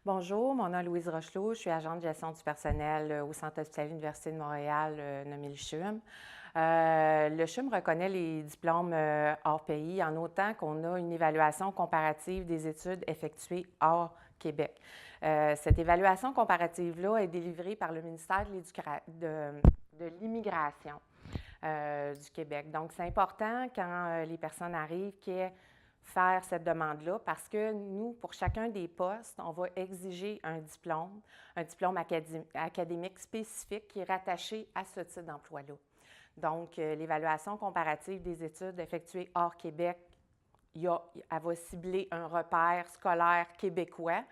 Bonjour, mon nom est Louise Rochelot, je suis agente de gestion du personnel au Centre hospitalier de l'Université de Montréal, nommé le CHUM. Le CHUM reconnaît les diplômes hors pays en autant qu'on a une évaluation comparative des études effectuées hors Québec. Cette évaluation comparative-là est délivrée par le ministère de l'Immigration du Québec. Donc, c'est important quand les personnes arrivent qu'il y ait faire cette demande-là parce que nous, pour chacun des postes, on va exiger un diplôme académique spécifique qui est rattaché à ce type d'emploi-là. Donc, l'évaluation comparative des études effectuées hors Québec, elle va cibler un repère scolaire québécois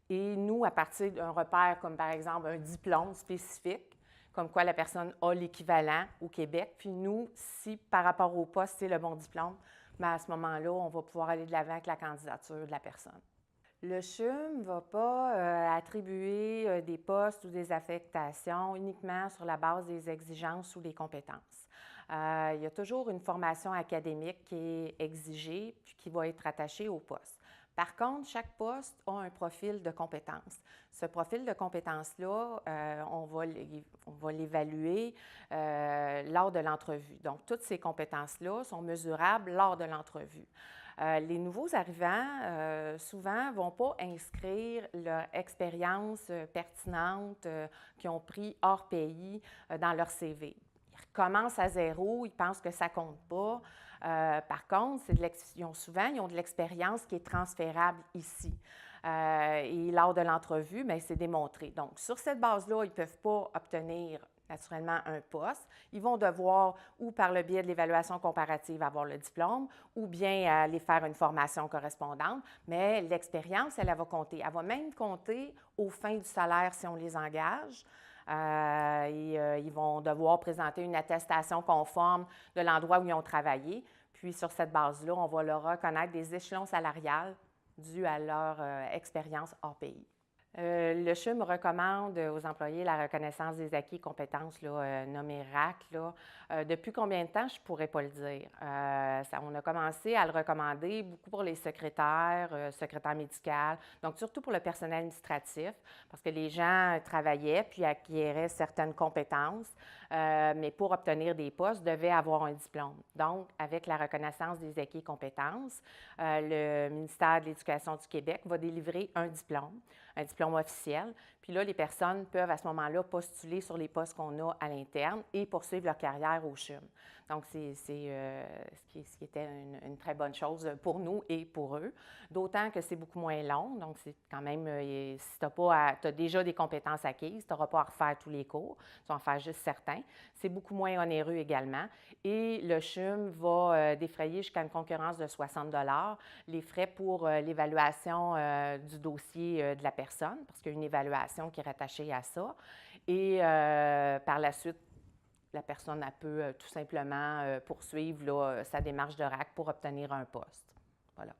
et nous, à partir d'un repère comme par exemple un diplôme spécifique, comme quoi la personne a l'équivalent au Québec, puis nous, si par rapport au poste, c'est le bon diplôme, bien à ce moment-là, on va pouvoir aller de l'avant avec la candidature de la personne. Le CHUM ne va pas attribuer des postes ou des affectations uniquement sur la base des exigences ou des compétences. Il y a toujours une formation académique qui est exigée puis qui va être attachée au poste. Par contre, chaque poste a un profil de compétences. Ce profil de compétences-là, on va l'évaluer lors de l'entrevue. Donc, toutes ces compétences-là sont mesurables lors de l'entrevue. Les nouveaux arrivants, souvent, ne vont pas inscrire leur expérience pertinente qu'ils ont pris hors pays dans leur CV. Ils recommencent à zéro, ils pensent que ça ne compte pas. Par contre, ils ont de l'expérience qui est transférable ici. Et lors de l'entrevue, bien, c'est démontré. Donc, sur cette base-là, ils ne peuvent pas obtenir naturellement un poste. Ils vont devoir, ou par le biais de l'évaluation comparative, avoir le diplôme, ou bien aller faire une formation correspondante. Mais l'expérience, elle va compter. Elle va même compter aux fins du salaire si on les engage. Ils vont devoir présenter une attestation conforme de l'endroit où ils ont travaillé. Puis, sur cette base-là, on va leur reconnaître des échelons salariales dus à leur expérience hors pays. Le CHUM recommande aux employés la reconnaissance des acquis et compétences, nommée RAC. Depuis combien de temps, je ne pourrais pas le dire. On a commencé à le recommander beaucoup pour les secrétaires, secrétaires médicales, donc surtout pour le personnel administratif, parce que les gens travaillaient puis acquéraient certaines compétences, mais pour obtenir des postes, devaient avoir un diplôme. Donc, avec la reconnaissance des acquis et compétences, le ministère de l'Éducation du Québec va délivrer un diplôme officiel. Puis là, les personnes peuvent à ce moment-là postuler sur les postes qu'on a à l'interne et poursuivre leur carrière au CHUM. Donc, c'est ce qui était une très bonne chose pour nous et pour eux. D'autant que c'est beaucoup moins long. Donc, c'est quand même, si tu as déjà des compétences acquises, tu n'auras pas à refaire tous les cours. Tu vas en faire juste certains. C'est beaucoup moins onéreux également. Et le CHUM va défrayer jusqu'à une concurrence de 60 les frais pour l'évaluation du dossier de la personne, parce qu'il y a une évaluation qui est rattachée à ça. Et par la suite, la personne elle peut tout simplement poursuivre sa démarche de RAC pour obtenir un poste. Voilà.